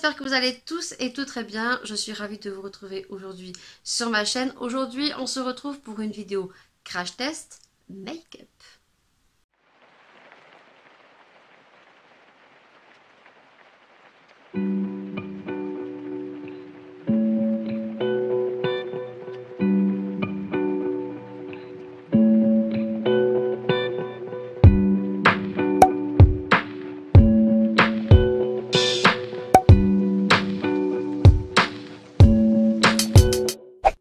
j'espère que vous allez tous et toutes très bien. Je suis ravie de vous retrouver aujourd'hui sur ma chaîne. Aujourd'hui, on se retrouve pour une vidéo crash test make-up.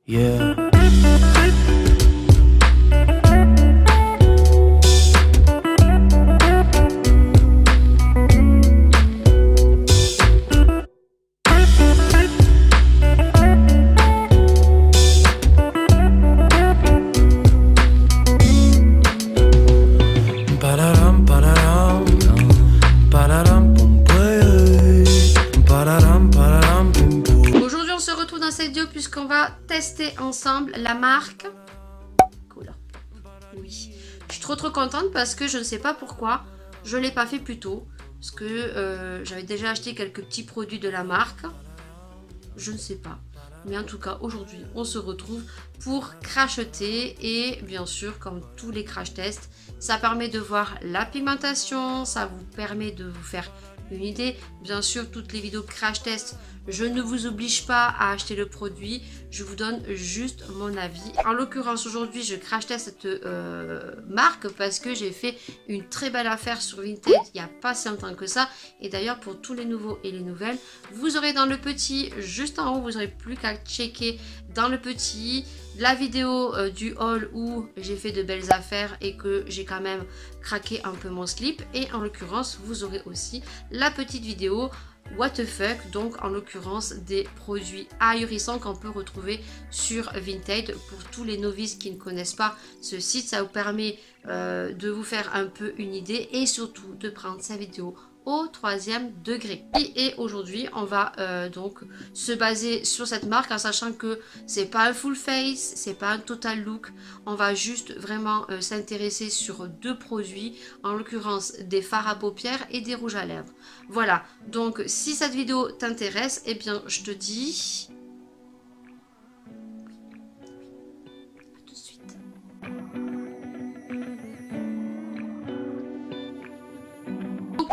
Yeah. Pararam, pararam, pararam, pum, pararam, pararam, pum, pum. Aujourd'hui, on se retrouve dans cette vidéo puisqu'on va tester ensemble la marque Colourpop. Oui, je suis trop contente parce que je ne sais pas pourquoi je ne l'ai pas fait plus tôt. Parce que j'avais déjà acheté quelques petits produits de la marque. Je ne sais pas. Mais en tout cas, aujourd'hui, on se retrouve pour cracheter. Et bien sûr, comme tous les crash tests, ça permet de voir la pigmentation. Ça vous permet de vous faire une idée. Bien sûr, toutes les vidéos crash test, je ne vous oblige pas à acheter le produit. Je vous donne juste mon avis. En l'occurrence, aujourd'hui, je crash test cette marque parce que j'ai fait une très belle affaire sur Vinted il n'y a pas si longtemps que ça. Et d'ailleurs, pour tous les nouveaux et les nouvelles, vous aurez dans le petit, juste en haut, vous n'aurez plus qu'à checker dans le petit la vidéo du haul où j'ai fait de belles affaires et que j'ai quand même craqué un peu mon slip. Et en l'occurrence, vous aurez aussi la petite vidéo what the fuck, donc en l'occurrence des produits ahurissants qu'on peut retrouver sur Vinted. Pour tous les novices qui ne connaissent pas ce site, ça vous permet de vous faire un peu une idée et surtout de prendre sa vidéo au 3e degré. Et aujourd'hui, on va donc se baser sur cette marque en sachant que c'est pas un full face, c'est pas un total look. On va juste vraiment s'intéresser sur deux produits, en l'occurrence des fards à paupières et des rouges à lèvres. Voilà, donc si cette vidéo t'intéresse, eh bien je te dis à tout de suite.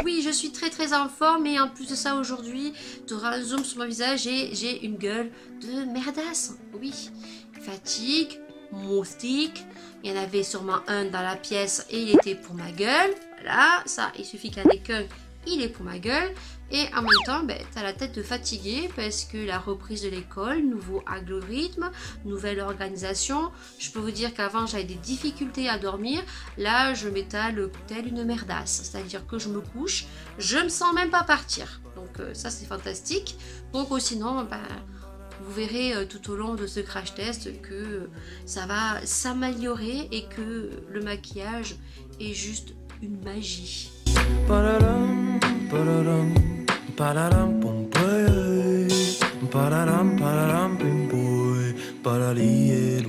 Oui, je suis très en forme et en plus de ça aujourd'hui, tu auras un zoom sur mon visage et j'ai une gueule de merdasse. Oui, fatigue, moustique, il y en avait sûrement un dans la pièce et il était pour ma gueule. Voilà, ça, il suffit qu'il y en ait qu'un, il est pour ma gueule. Et en même temps, ben, tu as la tête de fatiguée parce que la reprise de l'école, nouveau algorithme, nouvelle organisation. Je peux vous dire qu'avant, j'avais des difficultés à dormir. Là, je m'étale telle une merdasse. C'est-à-dire que je me couche, je me sens même pas partir. Donc ça, c'est fantastique. Donc sinon, ben, vous verrez tout au long de ce crash test que ça va s'améliorer et que le maquillage est juste une magie. Pararam, pararam, pararam, pum, pararam, pararam, pum, pararie,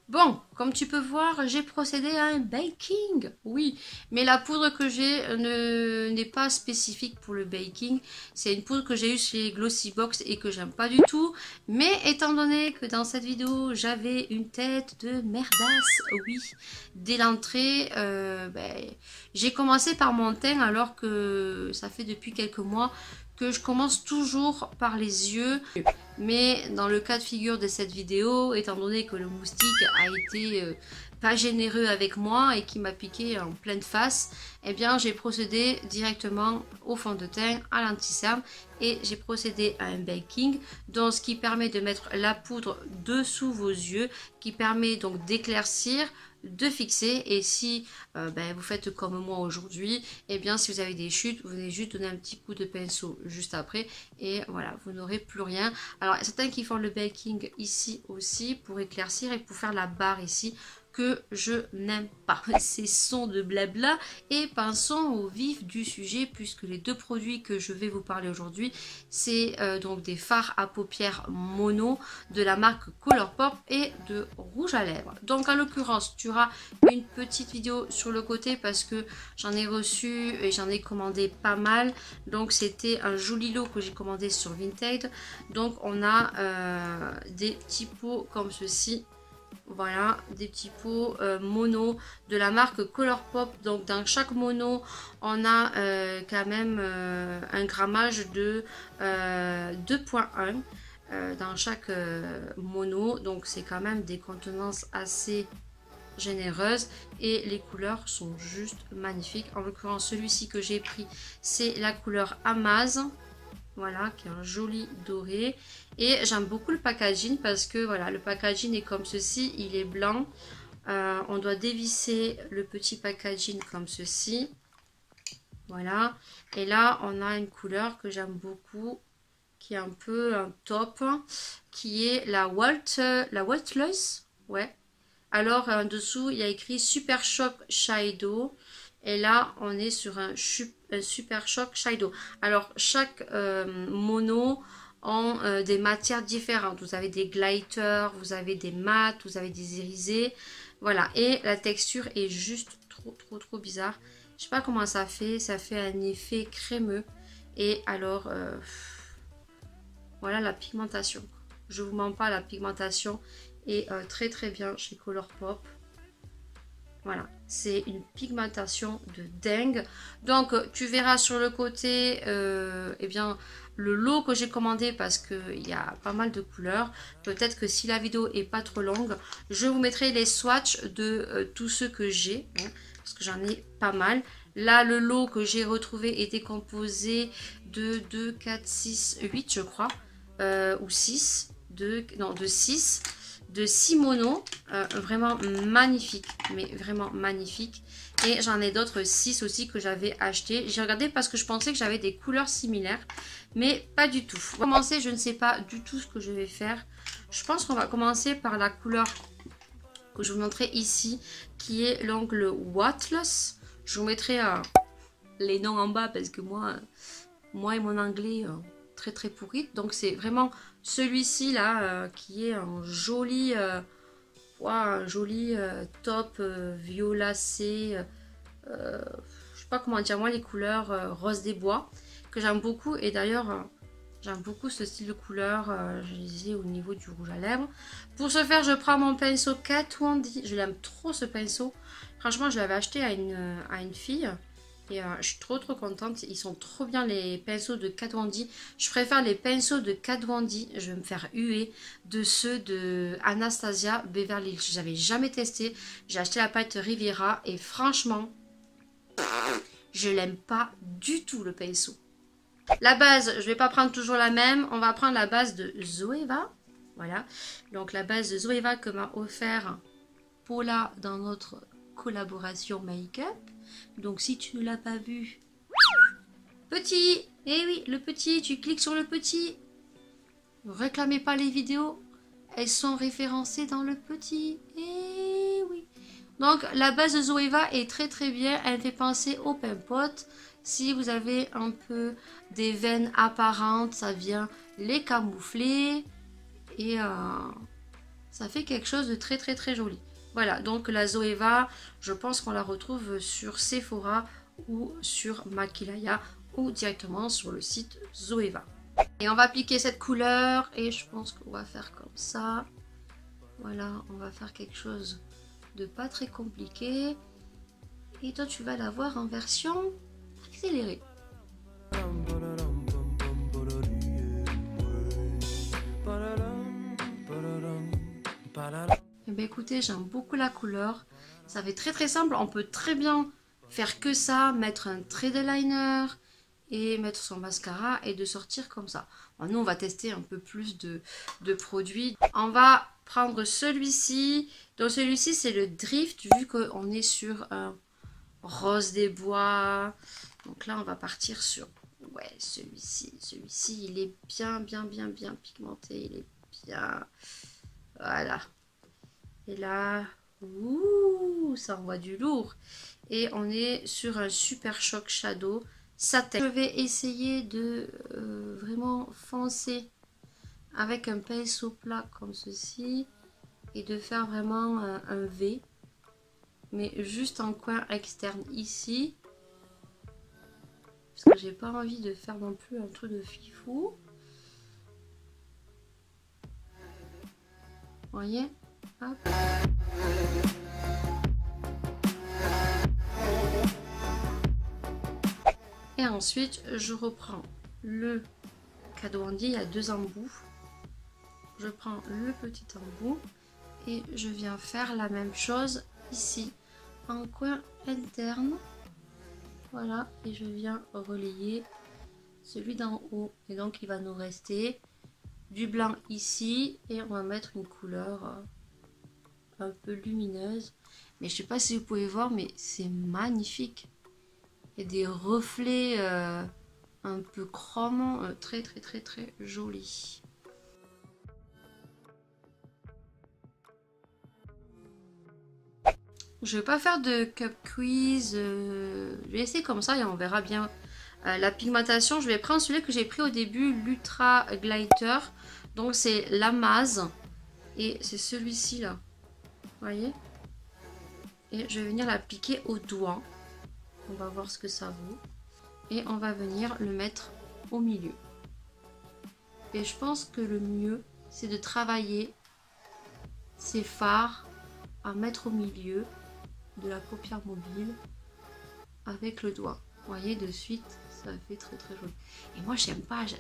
Bon, comme tu peux voir, j'ai procédé à un baking. Oui, mais la poudre que j'ai n'est pas spécifique pour le baking. C'est une poudre que j'ai eue chez Glossybox et que j'aime pas du tout. Mais étant donné que dans cette vidéo, j'avais une tête de merdasse, oui, dès l'entrée, ben, j'ai commencé par mon teint alors que ça fait depuis quelques mois que je commence toujours par les yeux. Mais dans le cas de figure de cette vidéo, étant donné que le moustique a été pas généreux avec moi et qui m'a piqué en pleine face, eh bien j'ai procédé directement au fond de teint, à l'anti-cerne et j'ai procédé à un baking, donc ce qui permet de mettre la poudre dessous vos yeux, qui permet donc d'éclaircir, de fixer. Et si vous faites comme moi aujourd'hui, et bien si vous avez des chutes, vous venez juste donner un petit coup de pinceau juste après et voilà, vous n'aurez plus rien. Alors certains qui font le baking ici aussi pour éclaircir et pour faire la barre ici, que je n'aime pas. Cessons de blabla et passons au vif du sujet, puisque les deux produits que je vais vous parler aujourd'hui, c'est donc des fards à paupières mono de la marque Colourpop et de rouge à lèvres. Donc en l'occurrence, tu auras une petite vidéo sur le côté parce que j'en ai reçu et j'en ai commandé pas mal. Donc c'était un joli lot que j'ai commandé sur Vinted. Donc on a des petits pots comme ceci. Voilà, des petits pots mono de la marque Colourpop. Donc dans chaque mono, on a quand même un grammage de 2,1 dans chaque mono. Donc c'est quand même des contenances assez généreuses et les couleurs sont juste magnifiques. En l'occurrence, celui-ci que j'ai pris, c'est la couleur Amaz. Voilà, qui est un joli doré. Et j'aime beaucoup le packaging parce que voilà, le packaging est comme ceci, il est blanc. On doit dévisser le petit packaging comme ceci. Voilà. Et là, on a une couleur que j'aime beaucoup, qui est un peu un top, qui est la Waltless. Ouais. Alors, en dessous, il y a écrit Super Shock Shadow. Et là, on est sur un Super Shock Shadow. Alors, chaque mono ont des matières différentes. Vous avez des glitters, vous avez des mats, vous avez des irisés. Voilà. Et la texture est juste trop bizarre. Je sais pas comment ça fait. Ça fait un effet crémeux. Et alors, voilà la pigmentation. Je vous mens pas, la pigmentation est très bien chez Colourpop. Voilà, c'est une pigmentation de dingue. Donc, tu verras sur le côté, eh bien, le lot que j'ai commandé parce qu'il y a pas mal de couleurs. Peut-être que si la vidéo est pas trop longue, je vous mettrai les swatchs de tous ceux que j'ai, hein, parce que j'en ai pas mal. Là, le lot que j'ai retrouvé était composé de 2, 4, 6, 8, je crois, ou 6, de 6. De 6 monos, vraiment magnifique, mais vraiment magnifique. Et j'en ai d'autres 6 aussi que j'avais acheté. J'ai regardé parce que je pensais que j'avais des couleurs similaires, mais pas du tout. Pour commencer, je ne sais pas du tout ce que je vais faire. Je pense qu'on va commencer par la couleur que je vous montrerai ici, qui est l'angle Waltless. Je vous mettrai les noms en bas parce que moi et mon anglais très pourri. Donc c'est vraiment celui-ci là qui est un joli top violacé, je sais pas comment dire, moi les couleurs rose des bois que j'aime beaucoup. Et d'ailleurs j'aime beaucoup ce style de couleur, je disais au niveau du rouge à lèvres. Pour ce faire, je prends mon pinceau Kat Von D. Je l'aime trop ce pinceau, franchement je l'avais acheté à une fille. Et je suis trop contente. Ils sont trop bien les pinceaux de Kat Von D. Je préfère les pinceaux de Kat Von D. Je vais me faire huer de ceux de Anastasia Beverly Hills. Je n'avais jamais testé. J'ai acheté la palette Riviera. Et franchement, je l'aime pas du tout le pinceau. La base, je vais pas prendre toujours la même. On va prendre la base de Zoeva. Voilà. Donc la base de Zoeva que m'a offert Paula dans notre collaboration make-up. Donc si tu ne l'as pas vu, petit, eh oui, le petit, tu cliques sur le petit. Ne réclamez pas les vidéos, elles sont référencées dans le petit, eh oui. Donc la base de Zoeva est très bien, elle fait penser au pain pot. Si vous avez un peu des veines apparentes, ça vient les camoufler et ça fait quelque chose de très joli. Voilà, donc la Zoeva, je pense qu'on la retrouve sur Sephora ou sur Makilaya ou directement sur le site Zoeva. Et on va appliquer cette couleur et je pense qu'on va faire comme ça. Voilà, on va faire quelque chose de pas très compliqué. Et toi, tu vas l'avoir en version accélérée. Eh bien, écoutez, j'aime beaucoup la couleur. Ça fait très simple. On peut très bien faire que ça, mettre un trait de liner et mettre son mascara et de sortir comme ça. Bon, nous, on va tester un peu plus de produits. On va prendre celui-ci. Donc celui-ci, c'est le Drift, vu qu'on est sur un rose des bois. Donc là, on va partir sur... Ouais, celui-ci. Celui-ci, il est bien pigmenté. Il est bien... Voilà. Et là, Ouh, ça envoie du lourd. Et on est sur un Super Shock Shadow satin. Je vais essayer de vraiment foncer avec un pinceau plat comme ceci. Et de faire vraiment un V. Mais juste en coin externe ici. Parce que j'ai pas envie de faire non plus un truc de fifou. Vous voyez? Hop. Et ensuite, je reprends le cadeau handi, il y a deux embouts. Je prends le petit embout et je viens faire la même chose ici, en coin interne. Voilà, et je viens relayer celui d'en haut. Et donc, il va nous rester du blanc ici et on va mettre une couleur un peu lumineuse. Mais je sais pas si vous pouvez voir, mais c'est magnifique. Il y a des reflets un peu chrome, très joli. Je vais pas faire de cup quiz, je vais essayer comme ça et on verra bien. La pigmentation, je vais prendre celui que j'ai pris au début, l'Ultra Glitter. Donc c'est la Maz et c'est celui-ci là, vous voyez. Et je vais venir l'appliquer au doigt. On va voir ce que ça vaut. Et on va venir le mettre au milieu. Et je pense que le mieux, c'est de travailler ces fards à mettre au milieu de la paupière mobile avec le doigt. Vous voyez, de suite, ça fait très joli. Et moi, j'aime pas, je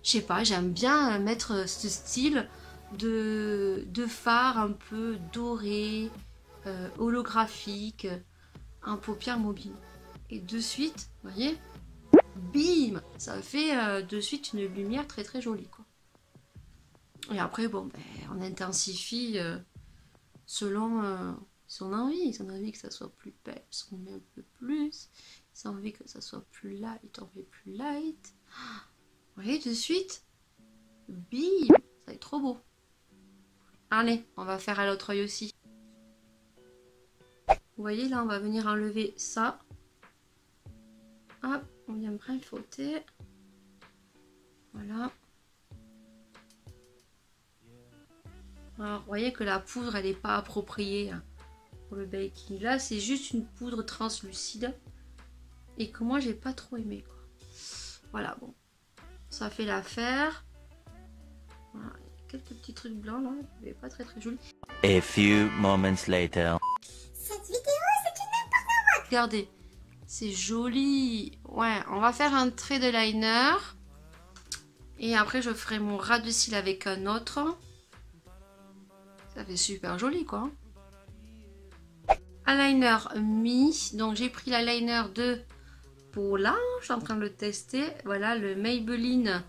sais pas, j'aime bien mettre ce style de fard un peu doré, holographique, en paupière mobile. Et de suite, vous voyez, bim, ça fait de suite une lumière très jolie, quoi. Et après, bon, ben, on intensifie selon son envie. Si on a envie que ça soit plus peps, on met un peu plus. Si on a envie que ça soit plus light, on met plus light. Vous voyez, de suite, bim, ça va être trop beau. Allez, on va faire à l'autre œil aussi. Vous voyez, là, on va venir enlever ça. Hop, on vient bien fauter. Voilà. Alors, vous voyez que la poudre, elle n'est pas appropriée pour le baking. Là, c'est juste une poudre translucide. Et que moi, j'ai pas trop aimé, quoi. Voilà, bon. Ça fait l'affaire. Voilà, quelques petits trucs blancs, là. Mais pas très joli. A few moments later. Cette vidéo, c'est une n'importe quoi. Regardez, c'est joli. Ouais, on va faire un trait de liner. Et après, je ferai mon ras de cils avec un autre. Ça fait super joli, quoi. Eyeliner mi. Donc, j'ai pris l'eyeliner de Paula. Je suis en train de le tester. Voilà, le Maybelline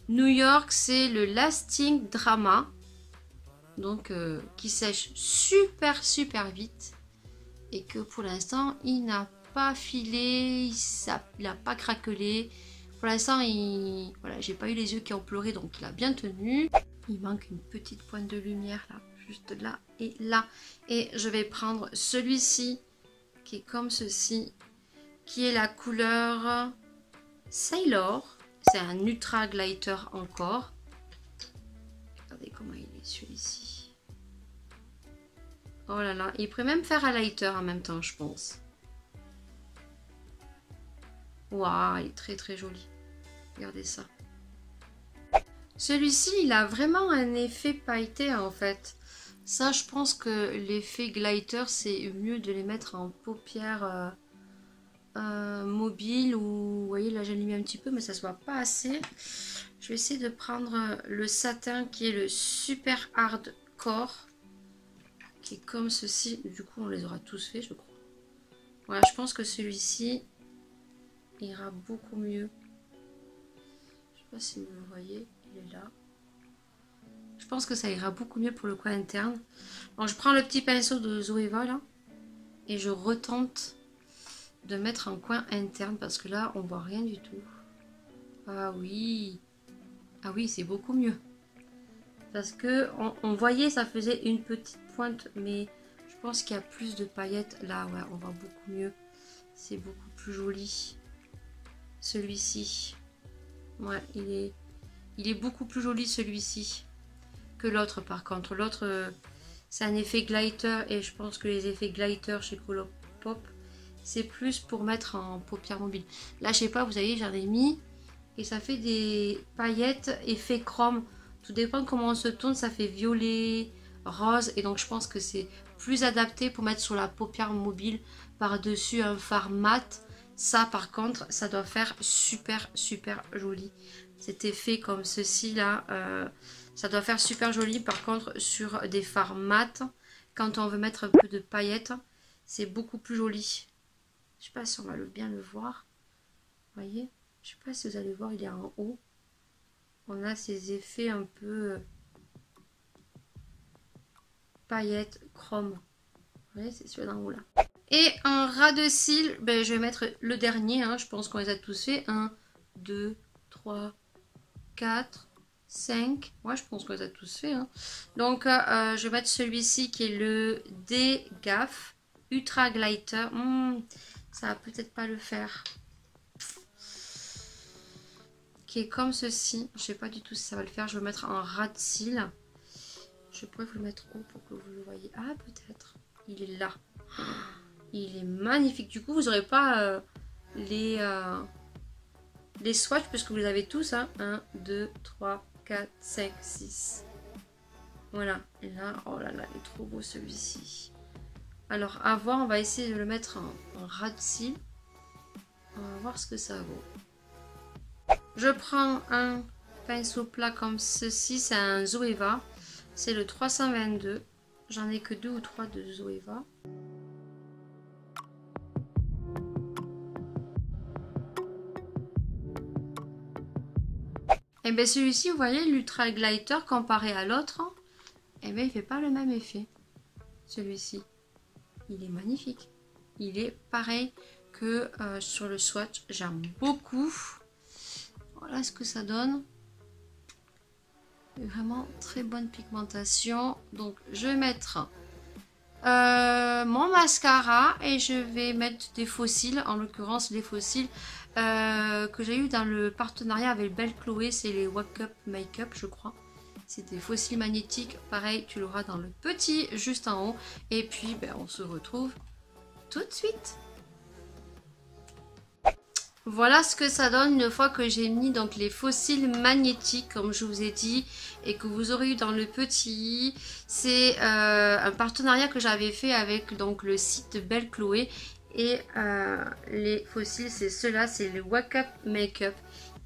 New York. C'est le Lasting Drama. Donc, qui sèche super vite. Et que pour l'instant, il n'a pas filé. Il n'a pas craquelé. Pour l'instant, voilà, j'ai pas eu les yeux qui ont pleuré. Donc, il a bien tenu. Il manque une petite pointe de lumière là. Juste là et là. Et je vais prendre celui-ci qui est comme ceci, qui est la couleur Sailor. C'est un Ultra Glitter encore. Regardez comment il est celui-ci. Oh là là, il pourrait même faire un lighter en même temps, je pense. Waouh, il est très joli. Regardez ça. Celui-ci, il a vraiment un effet pailleté en fait. Ça, je pense que l'effet glitter, c'est mieux de les mettre en paupières mobiles. Ou, vous voyez, là, j'ai mis un petit peu, mais ça se voit pas assez. Je vais essayer de prendre le satin qui est le Super Hardcore. Qui est comme ceci. Du coup, on les aura tous fait, je crois. Voilà, je pense que celui-ci ira beaucoup mieux. Je sais pas si vous le voyez, il est là. Je pense que ça ira beaucoup mieux pour le coin interne. Donc je prends le petit pinceau de Zoeva là et je retente de mettre un coin interne parce que là on voit rien du tout. Ah oui, c'est beaucoup mieux. Parce que on voyait ça faisait une petite pointe, mais je pense qu'il y a plus de paillettes. Là, ouais, on voit beaucoup mieux. C'est beaucoup plus joli. Celui-ci. Ouais, il est beaucoup plus joli celui-ci que l'autre par contre. L'autre, c'est un effet glitter et je pense que les effets glitter chez Colourpop, c'est plus pour mettre en paupières mobiles. Là, je sais pas, vous voyez, j'en ai mis et ça fait des paillettes effet chrome. Tout dépend de comment on se tourne, ça fait violet, rose et donc je pense que c'est plus adapté pour mettre sur la paupière mobile par-dessus un fard mat. Ça par contre, ça doit faire super joli. Cet effet comme ceci là, ça doit faire super joli. Par contre, sur des fards mat, quand on veut mettre un peu de paillettes, c'est beaucoup plus joli. Je sais pas si on va bien le voir. Vous voyez? Je sais pas si vous allez voir, il est en haut. On a ces effets un peu paillettes, chrome. Vous voyez, c'est celui-là d'en haut là. Et un ras de cils, ben, je vais mettre le dernier, hein, je pense qu'on les a tous fait. 1, 2, 3, 4, 5. Ouais, je pense qu'on les a tous fait. Hein. Donc, je vais mettre celui-ci qui est le D-Gaff Ultra Glitter. Ça va peut-être pas le faire. Qui est comme ceci. Je sais pas du tout si ça va le faire. Je vais mettre un ras de cils. Je pourrais vous le mettre haut pour que vous le voyez. Ah, peut-être. Il est là. Il est magnifique. Du coup, vous n'aurez pas les swatchs parce que vous les avez tous. Hein. 1, 2, 3, 4, 5, 6. Voilà. Et là, oh là là, il est trop beau celui-ci. Alors, à voir, on va essayer de le mettre en ras de cils. On va voir ce que ça vaut. Je prends un pinceau plat comme ceci. C'est un Zoeva. C'est le 322. J'en ai que 2 ou 3 de Zoeva. Et bien celui-ci, vous voyez, l'Ultra Glitter comparé à l'autre, et bien il fait pas le même effet. Celui-ci, il est magnifique. Il est pareil que sur le swatch. J'aime beaucoup. Voilà ce que ça donne. Vraiment très bonne pigmentation. Donc je vais mettre mon mascara et je vais mettre des faux cils, en l'occurrence les faux cils que j'ai eu dans le partenariat avec Belle Chloé, c'est les Wake Up Make-up je crois. C'est des faux cils magnétiques, pareil tu l'auras dans le petit juste en haut. Et puis ben, on se retrouve tout de suite. Voilà ce que ça donne une fois que j'ai mis donc les faux cils magnétiques comme je vous ai dit et que vous aurez eu dans le petit. C'est un partenariat que j'avais fait avec donc le site Belle Chloé et les faux cils c'est ceux-là, c'est les Wake Up Make-up.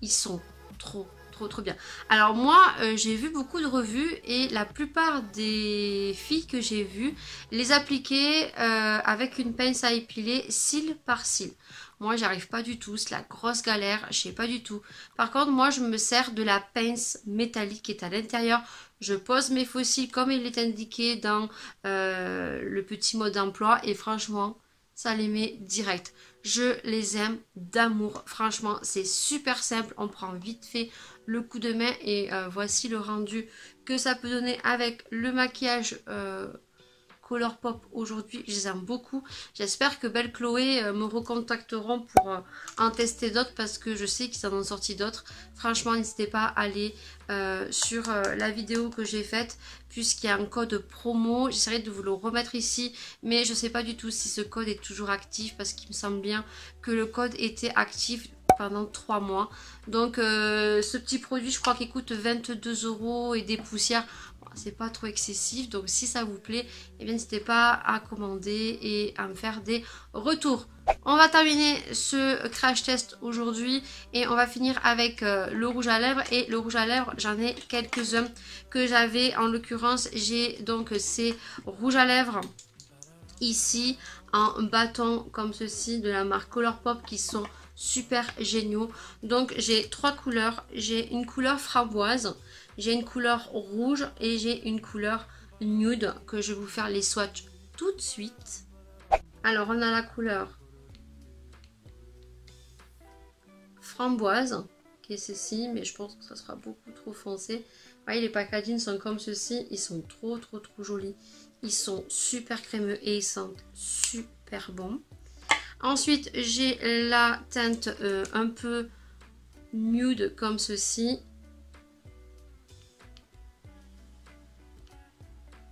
Ils sont trop bien. Alors moi j'ai vu beaucoup de revues et la plupart des filles que j'ai vues les appliquer avec une pince à épiler cil par cil. Moi j'arrive pas du tout, c'est la grosse galère, je sais pas du tout. Par contre moi je me sers de la pince métallique qui est à l'intérieur. Je pose mes faux cils comme il est indiqué dans le petit mode d'emploi et franchement ça les met direct. Je les aime d'amour, franchement c'est super simple, on prend vite fait le coup de main et voici le rendu que ça peut donner avec le maquillage Colourpop aujourd'hui. Je les aime beaucoup. J'espère que Belle Chloé me recontacteront pour en tester d'autres parce que je sais qu'ils en ont sorti d'autres. Franchement n'hésitez pas à aller sur la vidéo que j'ai faite puisqu'il y a un code promo. J'essaierai de vous le remettre ici mais je ne sais pas du tout si ce code est toujours actif parce qu'il me semble bien que le code était actif pendant 3 mois. Donc ce petit produit je crois qu'il coûte 22 € et des poussières. C'est pas trop excessif, donc si ça vous plaît, eh bien n'hésitez pas à commander et à me faire des retours. On va terminer ce crash test aujourd'hui et on va finir avec le rouge à lèvres. Et le rouge à lèvres, j'en ai quelques-uns que j'avais. En l'occurrence, j'ai donc ces rouges à lèvres ici en bâton comme ceci de la marque Colourpop qui sont super géniaux. Donc j'ai 3 couleurs. J'ai une couleur framboise, j'ai une couleur rouge et j'ai une couleur nude que je vais vous faire les swatchs tout de suite. Alors on a la couleur framboise qui est ceci, mais je pense que ça sera beaucoup trop foncé. Voyez, les packaging sont comme ceci, ils sont trop jolis. Ils sont super crémeux et ils sentent super bon. Ensuite, j'ai la teinte un peu nude comme ceci.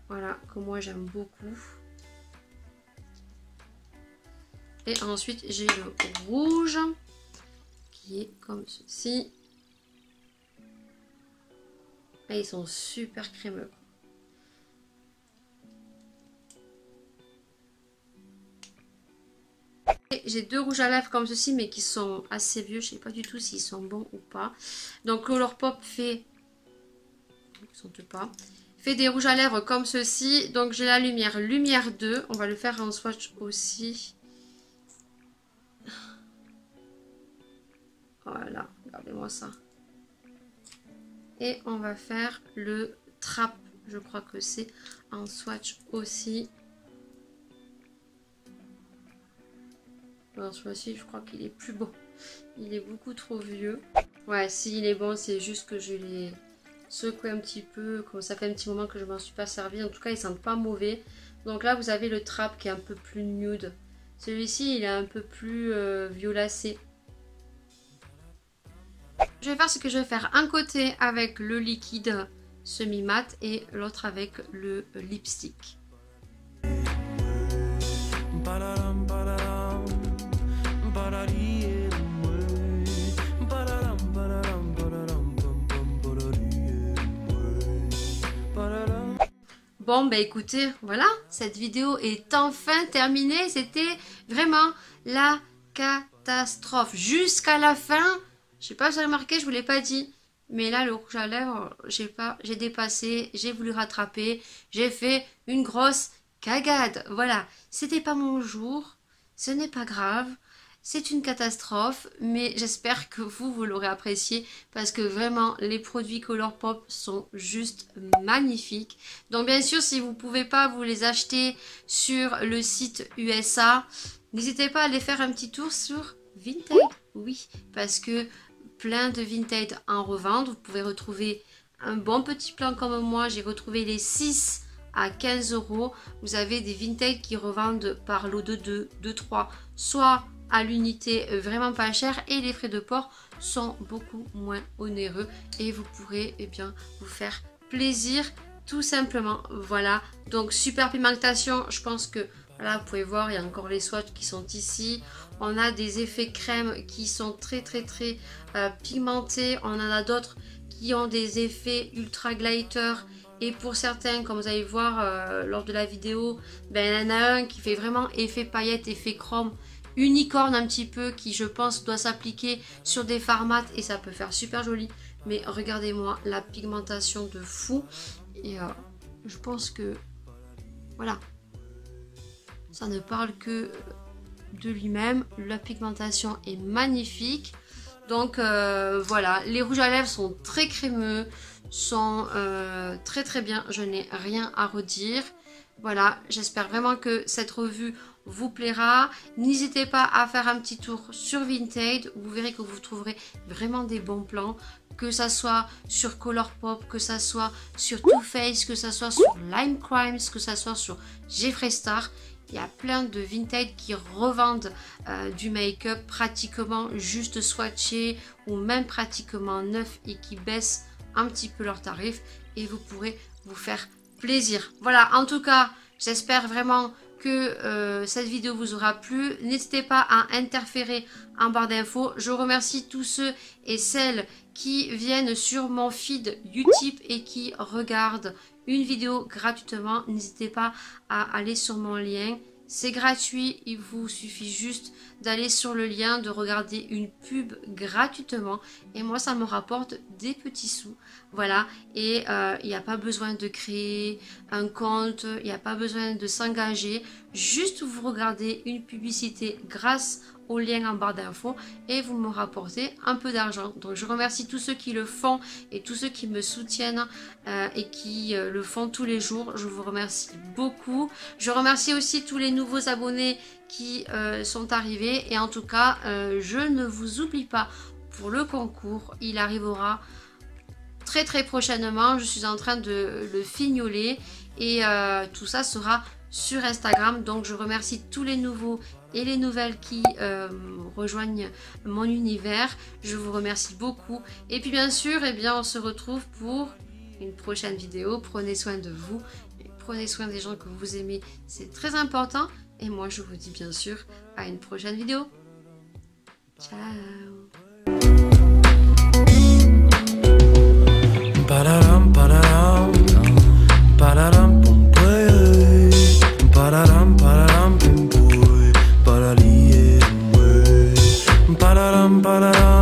Voilà, que moi j'aime beaucoup. Et ensuite, j'ai le rouge qui est comme ceci. Et ils sont super crémeux. J'ai deux rouges à lèvres comme ceci, mais qui sont assez vieux. Je ne sais pas du tout s'ils sont bons ou pas. Donc Colourpop fait... fait des rouges à lèvres comme ceci. Donc j'ai la lumière 2. On va le faire en swatch aussi. Voilà, regardez-moi ça. Et on va faire le Trap. Je crois que c'est en swatch aussi. Alors celui-ci, je crois qu'il est plus bon. Il est beaucoup trop vieux. Ouais, si il est bon, c'est juste que je l'ai secoué un petit peu. Comme ça fait un petit moment que je m'en suis pas servi. En tout cas, ils sentent pas mauvais. Donc là, vous avez le Trap qui est un peu plus nude. Celui-ci, il est un peu plus violacé. Je vais faire ce que je vais faire. Un côté avec le liquide semi-mat et l'autre avec le lipstick. Bon bah écoutez, voilà, cette vidéo est enfin terminée. C'était vraiment la catastrophe. Jusqu'à la fin, je sais pas si vous avez remarqué, je vous l'ai pas dit. Mais là, le rouge à lèvres, j'ai dépassé, j'ai voulu rattraper. J'ai fait une grosse cagade. Voilà, c'était pas mon jour, ce n'est pas grave. C'est une catastrophe, mais j'espère que vous l'aurez apprécié parce que vraiment, les produits Colourpop sont juste magnifiques. Donc bien sûr, si vous ne pouvez pas vous les acheter sur le site USA, n'hésitez pas à aller faire un petit tour sur Vinted. Oui, parce que plein de Vinted en revente. Vous pouvez retrouver un bon petit plan comme moi. J'ai retrouvé les 6 à 15 €. Vous avez des Vinted qui revendent par lot de 2, de 3, soit à l'unité vraiment pas cher, et les frais de port sont beaucoup moins onéreux et vous pourrez bien vous faire plaisir tout simplement. Voilà, donc super pigmentation. Je pense que là vous pouvez voir, il y a encore les swatchs qui sont ici. On a des effets crème qui sont très pigmentés. On en a d'autres qui ont des effets ultra glitter. Et pour certains, comme vous allez voir lors de la vidéo, il y en a un qui fait vraiment effet paillette, effet chrome, unicorne un petit peu, qui je pense doit s'appliquer sur des fards mat et ça peut faire super joli. Mais regardez-moi la pigmentation de fou. Et je pense que voilà, ça ne parle que de lui-même. La pigmentation est magnifique. Donc voilà, les rouges à lèvres sont très crémeux, sont très bien, je n'ai rien à redire. Voilà, j'espère vraiment que cette revue vous plaira. N'hésitez pas à faire un petit tour sur Vinted, vous verrez que vous trouverez vraiment des bons plans, que ça soit sur Colourpop, que ça soit sur Too Faced, que ça soit sur Lime Crimes, que ça soit sur Jeffree Star. Il y a plein de Vinted qui revendent du make-up pratiquement juste swatché ou même pratiquement neuf et qui baissent un petit peu leurs tarifs et vous pourrez vous faire plaisir. Voilà, en tout cas, j'espère vraiment que cette vidéo vous aura plu. N'hésitez pas à interférer en barre d'infos. Je remercie tous ceux et celles qui viennent sur mon feed YouTube et qui regardent une vidéo gratuitement. N'hésitez pas à aller sur mon lien. C'est gratuit, il vous suffit juste d'aller sur le lien, de regarder une pub gratuitement. Et moi, ça me rapporte des petits sous. Voilà, et il n'y a pas besoin de créer un compte, il n'y a pas besoin de s'engager. Juste vous regardez une publicité grâce au lien en barre d'infos et vous me rapportez un peu d'argent. Donc je remercie tous ceux qui le font et tous ceux qui me soutiennent et qui le font tous les jours. Je vous remercie beaucoup. Je remercie aussi tous les nouveaux abonnés qui sont arrivés et en tout cas je ne vous oublie pas pour le concours. Il arrivera très prochainement. Je suis en train de le fignoler Et tout ça sera sur Instagram. Donc je remercie tous les nouveaux et les nouvelles qui rejoignent mon univers. Je vous remercie beaucoup. Et puis bien sûr, eh bien, on se retrouve pour une prochaine vidéo. Prenez soin de vous. Prenez soin des gens que vous aimez. C'est très important. Et moi, je vous dis bien sûr à une prochaine vidéo. Ciao. Pararam, pararam, pararam, pum, pararam, pararam, pum, pararam, pararam.